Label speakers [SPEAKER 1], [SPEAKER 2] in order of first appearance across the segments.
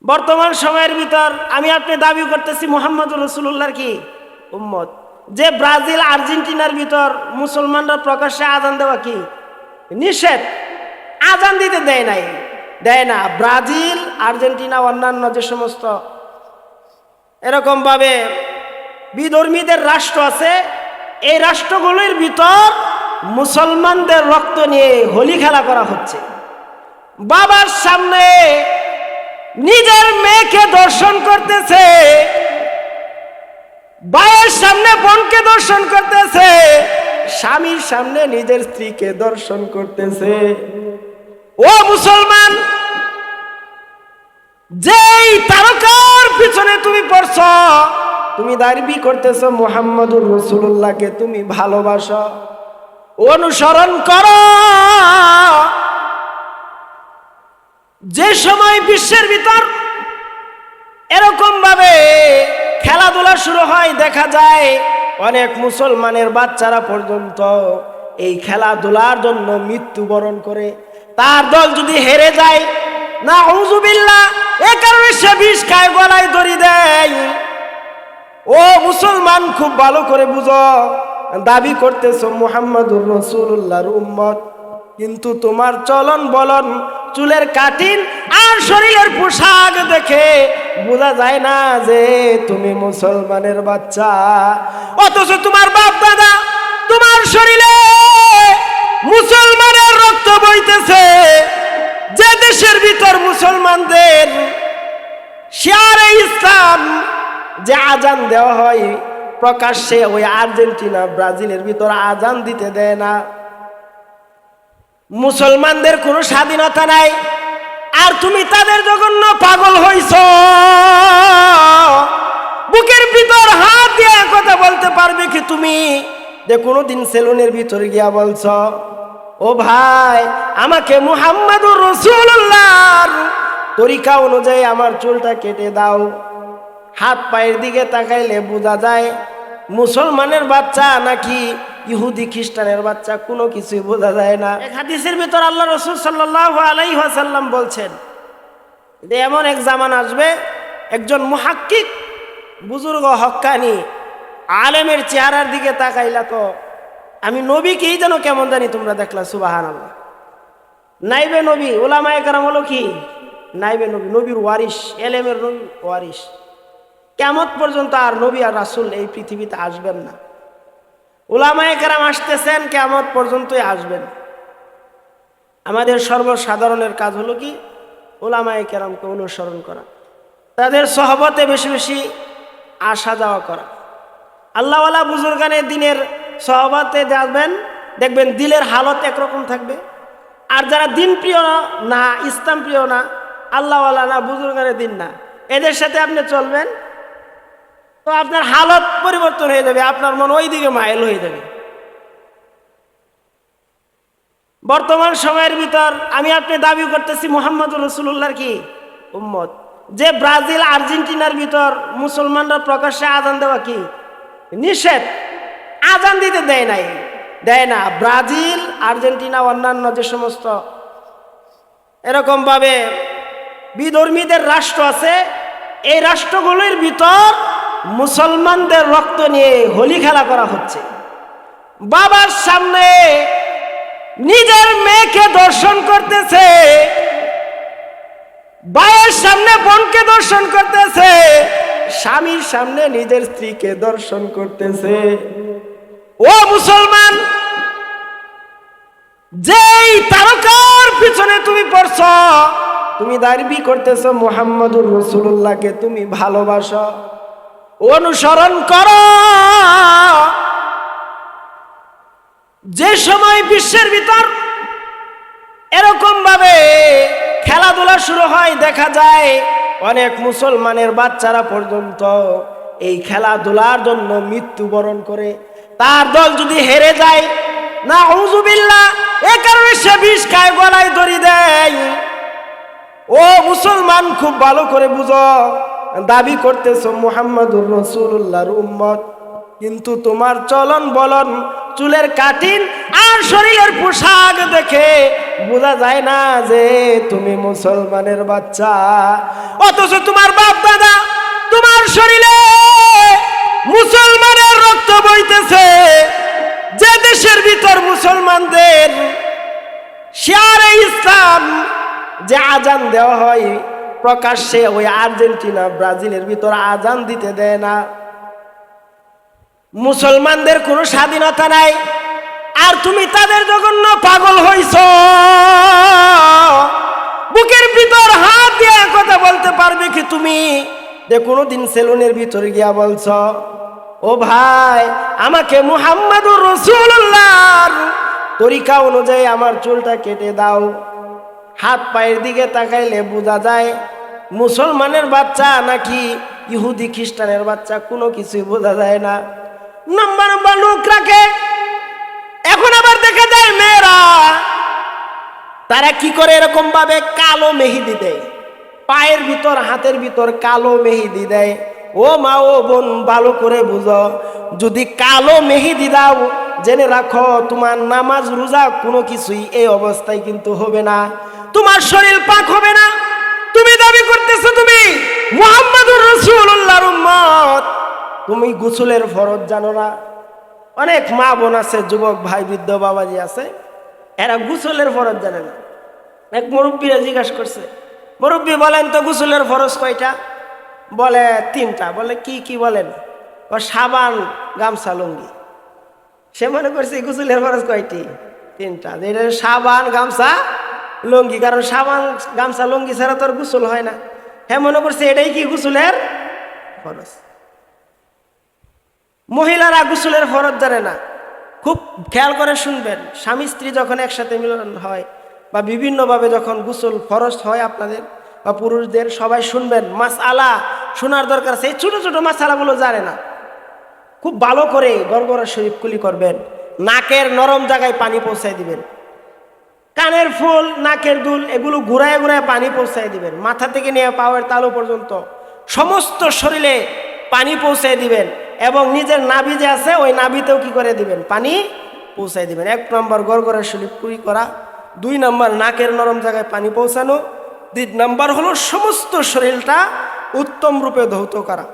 [SPEAKER 1] বর্তমান সময়ের ভিতর আমি আপনি দাবি করতেছি মুহাম্মদুর রাসূলুল্লাহর কি উম্মত, যে ব্রাজিল আর্জেন্টিনার ভিতর মুসলমানরা প্রকাশ্যে আজান দেওয়া কি নিষেধ, আজান দিতে দেয় না। ব্রাজিল আর্জেন্টিনা অন্যান্য যে সমস্ত এরকম ভাবে বিধর্মীদের রাষ্ট্র আছে, এই রাষ্ট্রগুলির ভিতর মুসলমানদের রক্ত নিয়ে হোলি খেলা করা হচ্ছে। বাবার সামনে নিজের মেয়েকে দর্শন করতেছে, ভাইয়ের সামনে বোনকে দর্শন করতেছে, স্বামীর সামনে নিজের স্ত্রীকে দর্শন করতেছে। ও মুসলমান, যেই তারকার পিছনে তুমি পড়ছ, তুমি দাবি করতেছ মুহাম্মদুর রাসূলুল্লাহকে তুমি ভালোবাসো, অনুসরণ করো। যে সময় বিশ্বের ভিতর এরকম ভাবে খেলাধুলা শুরু হয়, দেখা যায় অনেক মুসলমানের বাচ্চারা পর্যন্ত এই খেলাধুলার জন্য মৃত্যুবরণ করে। তার দল যদি হেরে যায়, নাউযুবিল্লাহ, এ কারণে সে বিষ খায়, গলায় দড়ি দেয়। ও মুসলমান, খুব ভালো করে বুঝো, দাবি করতেছ মুহাম্মদুর রাসূলুল্লাহর উম্মত, কিন্তু তোমার চলন বলন, চুলের কাটিং আর শরীরের পোশাক দেখে বোঝা যায় না যে তুমি মুসলমানের বাচ্চা। অথচ তোমার বাপ দাদা, তোমার শরীরে মুসলমানের রক্ত বইতেছে। যে দেশের ভিতর মুসলমানদের শিয়ারে ইসলাম যে আজান দেওয়া হয় প্রকাশ্যে, ওই আর্জেন্টিনা ব্রাজিলের ভিতর আজান দিতে দেয় না। মুসলমানদের কোনো স্বাধীনতা নাই, আর তুমি তাদের জঘন্য পাগল হইছ। বুকের ভিতর হাত দিয়ে কথা বলতে পারবে কি তুমি, যে কোনোদিন সেলুনের ভিতরে গিয়া বলছ, ও ভাই আমাকে মুহাম্মদুর রাসূলুল্লাহর তরিকা অনুযায়ী আমার চুলটা কেটে দাও? হাত পায়ের দিকে তাকাইলে বোঝা যায় মুসলমানের বাচ্চা নাকি ইহুদি খ্রিস্টানের বাচ্চা, কোনো কিছুই বোঝা যায় না। এক হাদিসের ভিতর আল্লাহ রাসূল সাল্লাল্লাহু আলাইহি ওয়াসাল্লাম বলছেন যে এমন এক জামান আসবে, একজন মুহাক্কিক বুজুর্গ হক্কানি আলেমের চেহারার দিকে তাকাইলা তো আমি নবীকেই যেন কেমন জানি তোমরা দেখলা। সুবহানাল্লাহ। নাইবে নবী, উলামায়ে কেরাম হলো কি নাইবে নবী, নবীর ওয়ারিস, এলেমের নবী ওয়ারিস। কিয়ামত পর্যন্ত আর নবী আর রাসূল এই পৃথিবীতে আসবেন না। উলামায়ে কেরাম আসতেছেন, কিয়ামত পর্যন্তই আসবেন। আমাদের সর্বসাধারণের কাজ হলো কি উলামায়ে কেরামকে অনুসরণ করা, তাদের সহবতে বেশি বেশি আসা যাওয়া করা। আল্লাহওয়ালা বুজুর্গানের দিনের সহবতে যাবেন, দেখবেন দিলের হালত একরকম থাকবে। আর যারা দিন প্রিয় না, ইসলাম প্রিয় না, আল্লাহওয়ালা না, বুজুর্গানের দিন না, এদের সাথে আপনি চলবেন তো আপনার হালত পরিবর্তন হয়ে যাবে, আপনার মন ওই দিকে মাইল হয়ে যাবে। বর্তমান সময়ের ভিতর আমি আপনি দাবি করতেছি মুহাম্মদুর রাসূলুল্লাহর কি উম্মত, যে ব্রাজিল আর্জেন্টিনার ভিতর মুসলমানরা প্রকাশ্যে আজান দেওয়া কি নিষেধ, আজান দিতে দেয় না। ব্রাজিল আর্জেন্টিনা অন্যান্য যে সমস্ত এরকম ভাবে বিধর্মীদের রাষ্ট্র আছে, এই রাষ্ট্রগুলির ভিতর মুসলমানদের রক্ত নিয়ে হোলি খেলা করা হচ্ছে। বাবার সামনে নিজের মেয়েকে দর্শন করতেছে, ভাইয়ের সামনে বোনকে দর্শন করতেছে, স্বামীর সামনে নিজের স্ত্রীকে দর্শন করতেছে। ও মুসলমান, যেই তারকার পিছনে তুমি পড়ছ, তুমি দাবি করতেছ মুহাম্মদুর রাসূলুল্লাহকে তুমি ভালোবাসো, অনুসরণ করো। যে সময় বিশ্বের ভিতর এরকম ভাবে খেলাধুলা শুরু হয়, দেখা যায় অনেক মুসলমানের বাচ্চারা পর্যন্ত এই খেলাধুলার জন্য মৃত্যুবরণ করে। তার দল যদি হেরে যায়, নাউযুবিল্লাহ, এ কারণে সে বিষ খায়, গলায় দড়ি দেয়। ও মুসলমান, খুব ভালো করে বুঝো, দাবি করতেছ মুহাম্মদুর রাসূলুল্লাহর উম্মত, কিন্তু তোমার চলন বলন, চুলের কাটিং আর শরীরের পোশাক দেখে বোঝা যায় না যে তুমি মুসলমানের বাচ্চা। অথচ তোমার বাপ দাদা তোমার শরীরে মুসলমানের রক্ত বইতেছে। যে দেশের ভিতর মুসলমানদের শিয়ারে ইসলাম যে আজান দেওয়া হয় প্রকাশ্যে, ওই আর্জেন্টিনা ব্রাজিলের ভিতর আজান দিতে দেয় না। মুসলমানদের কোনো স্বাধীনতা নাই, আর তুমি তাদের জঘন্য পাগল হইছ। বুকের ভিতর হাত দিয়ে কথা বলতে পারবে কি তুমি যে কোনোদিন সেলুনের ভিতর গিয়া বলছ, ও ভাই আমাকে মুহাম্মাদুর রাসূলুল্লাহর তরিকা অনুযায়ী আমার চুলটা কেটে দাও? হাত পায়ের দিকে তাকাইলে বোঝা যায় মুসলমানের বাচ্চা নাকি ইহুদি খ্রিস্টানের বাচ্চা, কোনো কিছুই বোঝা যায় না। নম্বর নম্বর লোক রাখে। এখন আবার দেখা যায় মেয়েরা তারা কি করে, এরকম ভাবে কালো মেহেদি দেয়, পায়ের ভিতর হাতের ভিতর কালো মেহেদি দেয়। ও মা ও বোন ভালো করে বুঝো, যদি কালো মেহেদি দাও জেনে রাখো তোমার নামাজ রোজা কোনো কিছুই এই অবস্থায় কিন্তু হবে না, তোমার শরীর পাক হবে না। তুমি দাবি করতেছো তুমি মুহাম্মাদুর রাসূলুল্লাহর উম্মত, তুমি গোসলের ফরজ জানো না। অনেক মা বোন আছে, যুবক ভাই বৃদ্ধ বাবাজি আছে, এরা গোসলের ফরজ জানে না। এক মুরব্বীরা জিজ্ঞাসা করছে, মুরব্বী বলেন তো গোসলের ফরজ কয়টা? বলে 3টা। বলে কি কি বলেন? ও সাবান গামছা লুঙ্গি। সে মনে করছে গোসলের ফরজ কয়টি? 3টা। যেটা সাবান গামছা লুঙ্গি, কারণ সাবান গামছা লুঙ্গি ছাড়া তো আর গোসল হয় না। হ্যাঁ মনে করছে এটাই কি গোসলের ফরজ। মহিলারা গোসলের ফরজ জানে না। খুব খেয়াল করে শুনবেন, স্বামী স্ত্রী যখন একসাথে মিলন হয় বা বিভিন্নভাবে যখন গোসল ফরজ হয় আপনাদের বা পুরুষদের, সবাই শুনবেন, মাসআলা শোনার দরকার আছে। এই ছোট ছোট মাসআলাগুলো জানে না, খুব ভালো করে গড়গড়া শরীফ কুলি করবেন। নাকের নরম জায়গায় পানি পৌঁছায় দিবেন, কানের ফুল নাকের দুল এগুলো ঘুরায় ঘুরায় পানি পৌঁছায় দিবেন, মাথা থেকে নিয়ে পাওয়ার তালু পর্যন্ত সমস্ত শরীরে পানি পৌঁছায় দিবেন, এবং নিজের নাভি যে আছে ওই নাভিতেও কি করে দিবেন? পানি পৌঁছায় দিবেন। 1 নম্বর গড়গড়া শরীফ কুলি করা, 2 নম্বর নাকের নরম জায়গায় পানি পৌঁছানো, 3 নম্বর হলো সমস্ত শরীরটা উত্তম রূপে ধৌত করা।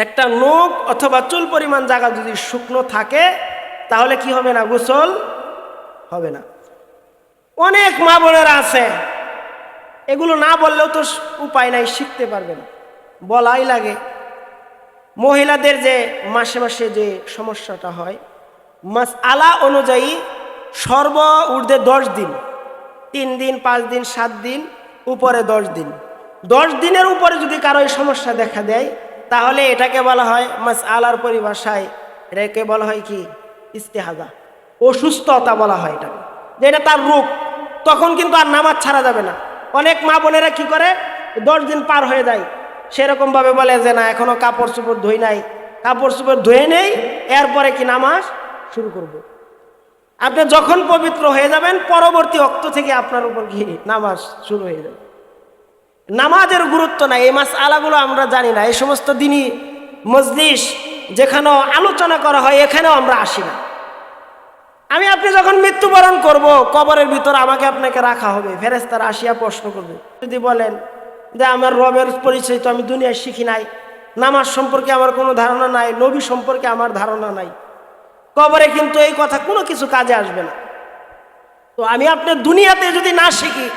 [SPEAKER 1] একটা নখ অথবা চুল পরিমাণ জায়গা যদি শুকনো থাকে তাহলে কি হবে না? গোসল হবে না। অনেক মা বোনেরা আছে, এগুলো না বললেও তো উপায় নাই, শিখতে পারবেন, বলাই লাগে। মহিলাদের যে মাসে মাসে যে সমস্যাটা হয়, মাসআলা অনুযায়ী সর্ব ঊর্ধ্বে 10 দিন, 3 দিন 5 দিন 7 দিন উপরে 10 দিন, 10 দিনের উপরে যদি কারো এই সমস্যা দেখা দেয় তাহলে এটাকে বলা হয় মাসআলার পরিভাষায় এটাকে বলা হয় কি? ইস্তেহাজা, অসুস্থতা বলা হয় এটাকে, যে এটা তার রোগ। তখন কিন্তু আর নামাজ ছাড়া যাবে না। অনেক মা বোনেরা কি করে, 10 দিন পার হয়ে যায়, সেরকম ভাবে বলে যে না এখনো কাপড় চোপড় ধুই নাই, কাপড় চোপড় ধুয়ে নেই, এরপরে কি নামাজ শুরু করব। আপনি যখন পবিত্র হয়ে যাবেন পরবর্তী ওয়াক্ত থেকে আপনার উপর কি নামাজ শুরু হয়ে যাবে। নামাজের গুরুত্ব নাই, এই মাসআলাগুলো আমরা জানি না। এই সমস্ত দিনই মজলিস যেখানে আলোচনা করা হয় এখানেও আমরা আসি না। আমি আপনি যখন মৃত্যুবরণ করব, কবরের ভিতর আমাকে আপনাকে রাখা হবে, ফেরেশতারা আসিয়া প্রশ্ন করবে। যদি বলেন যে আমার রবের পরিচয় তো আমি দুনিয়ায় শিখি নাই, নামাজ সম্পর্কে আমার কোনো ধারণা নাই, নবী সম্পর্কে আমার ধারণা নাই, কবরে কিন্তু এই কথা কোনো কিছু কাজে আসবে না। তো আমি আপনি দুনিয়াতে যদি না শিখি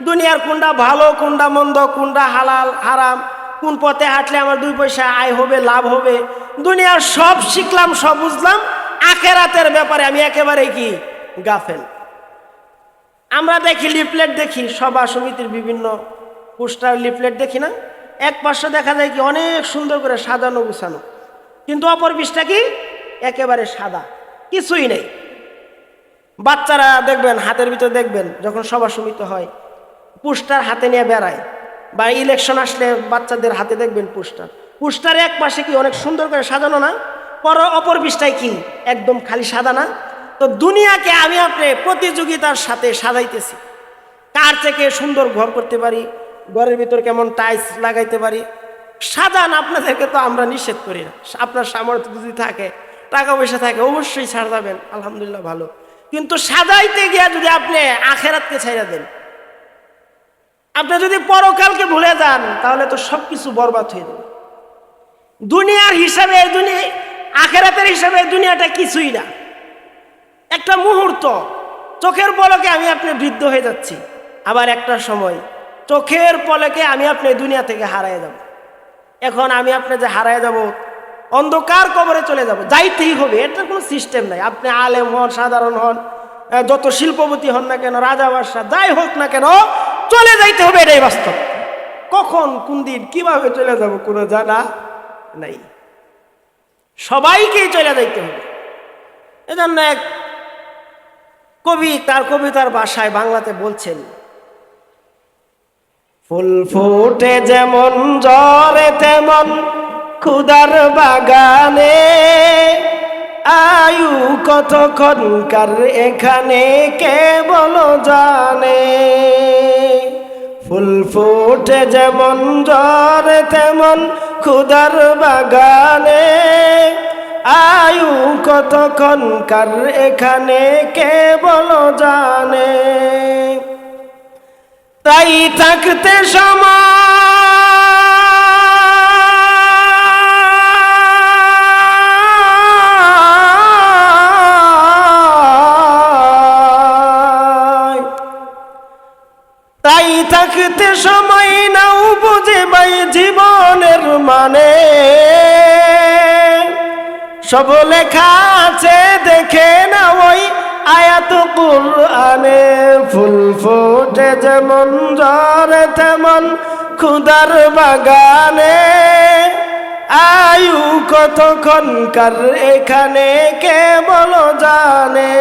[SPEAKER 1] দুনিয়ার কোনটা ভালো কোনটা মন্দ, কোনটা হালাল হারাম, কোন পথে হাঁটলে আমার 2 পয়সা আয় হবে, লাভ হবে, দুনিয়ার সব শিখলাম, সব বুঝলাম, আখেরাতের ব্যাপারে আমি একেবারে কি গাফেল। আমরা দেখি লিফলেট, দেখি সভা সমিতির বিভিন্ন পোস্টার লিফলেট দেখি না, এক পাশে দেখা যায় কি অনেক সুন্দর করে সাজানো গুছানো, কিন্তু অপর পৃষ্ঠা কি একেবারে সাদা, কিছুই নেই। বাচ্চারা দেখবেন হাতের ভিতরে দেখবেন যখন সভা সমিতি হয় পোস্টার হাতে নিয়ে বেড়ায়, বা ইলেকশন আসলে বাচ্চাদের হাতে দেখবেন পোস্টার এক পাশে কি অনেক সুন্দর করে সাজানো না, অপর পৃষ্ঠায় কি একদম খালি সাদা না। তো দুনিয়াকে আমি আপনি প্রতিযোগিতার সাথে সাজাইতেছি, কার থেকে সুন্দর ঘর করতে পারি, ঘরের ভিতর কেমন টাইলস লাগাইতে পারি। সাজান, আপনাদেরকে তো আমরা নিষেধ করি না, আপনার সামর্থ্য যদি থাকে টাকা পয়সা থাকে অবশ্যই ছাড় যাবেন, আলহামদুলিল্লাহ ভালো। কিন্তু সাজাইতে গিয়া যদি আপনি আখেরাতকে ছাইড়া দেন, আপনি যদি পরকালকে ভুলে যান, তাহলে তো সবকিছু বরবাদ হয়ে যাবে। দুনিয়ার হিসাবে দুনিয়া, আখেরাতের হিসাবে দুনিয়াটা কিছুই না, একটা মুহূর্ত। চোখের পলকে আমি আপনি বৃদ্ধ হয়ে যাচ্ছি, আবার একটা সময় চোখের পলকে আমি আপনি দুনিয়া থেকে হারায় যাব। এখন আমি আপনি যে হারায় যাব, অন্ধকার কবরে চলে যাব, যাইতেই হবে, এটা কোনো সিস্টেম নাই। আপনি আলেম হন, সাধারণ হন, যত শিল্পপতি হন না কেন, রাজা বাদশাহ যাই হোক না কেন, চলে যাইতে হবে, এটাই বাস্তব। কখন কোন দিন কিভাবে চলে যাব কোনো জানা নাই, সবাইকেই চলে যাইতে হবে। এজন্য এক কবি তার কবিতার ভাষায় বাংলাতে বলছেন, ফুল ফুটে যেমন ঝরে তেমন খুদার বাগানে, আয়ু কতক্ষণকার এখানে কে বলো জানে। ফুল ফুটে যেমন ঝরে তেমন খুদার বাগানে, আয়ু কতক্ষণকার এখানে কে বলো জানে। তাই থাকতে সময় নাও বুঝে ভাই জীবনের মানে, সব লেখা আছে দেখে না ওই আয়াত কুরআনে। ফুল ফুটে যেমন ঝরে তেমন খুদার বাগানে, আয়ু কতক্ষণকার এখানে কে বলো জানে।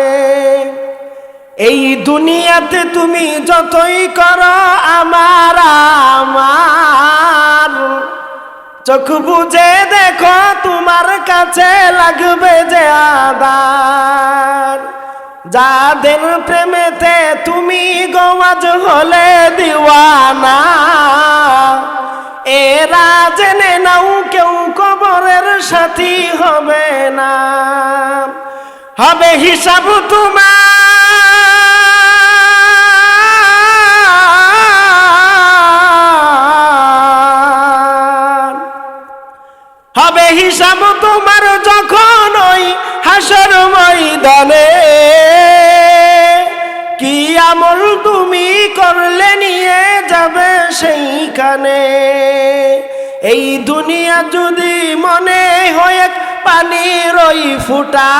[SPEAKER 1] এই দুনিয়াতে তুমি যতই করো আমার আমার, চোখ বুঝে দেখো তোমার কাছে লাগবে যে আদার। যাদের প্রেমেতে তুমি গোয়াজ হলে দিওয়ানা, এরা জেনে নাও কেউ কবরের সাথী হবে না। হবে হিসাব তোমার, হবে হিসাব তোমার যখন ওই হাসর ময়দানে। কি আমল তুমি করলে নিয়ে যাবে সেইখানে। এই দুনিয়া যদি মনে হয় পানির ওই ফুটা,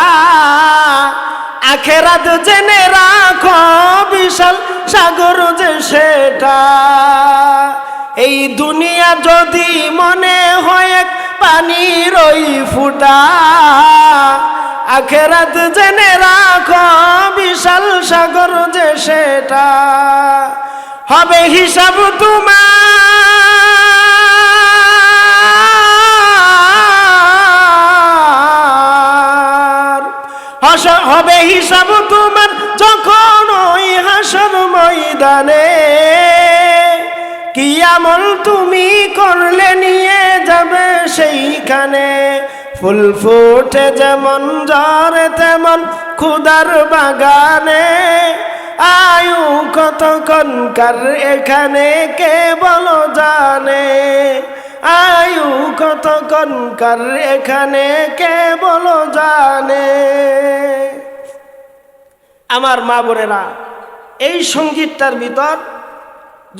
[SPEAKER 1] আখেরাত জেনে রাখো বিশাল সাগর যে সেটা। এই দুনিয়া যদি মনে হয় পানির ওই ফুটা, আখেরাত জেনে রাখো বিশাল সাগর যে সেটা। হবে হিসাব তোমার, হবে হিসাব তোমার যখন ওই হাসর ময়দানে। কি আমল তুমি করলে নিয়ে যাবে সেইখানে। ফুল ফুটে যেমন ঝরে তেমন খুদার বাগানে, আয়ু কতক্ষণকার এখানে কে বলো জানে। আয়ু কতক্ষণকার এখানে কে বলো জানে। আমার মা বোনেরা, এই সঙ্গীতটার ভিতর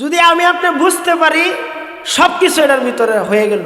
[SPEAKER 1] যদি আমি আপনি বুঝতে পারি, সব কিছু এটার ভিতরে হয়ে গেল।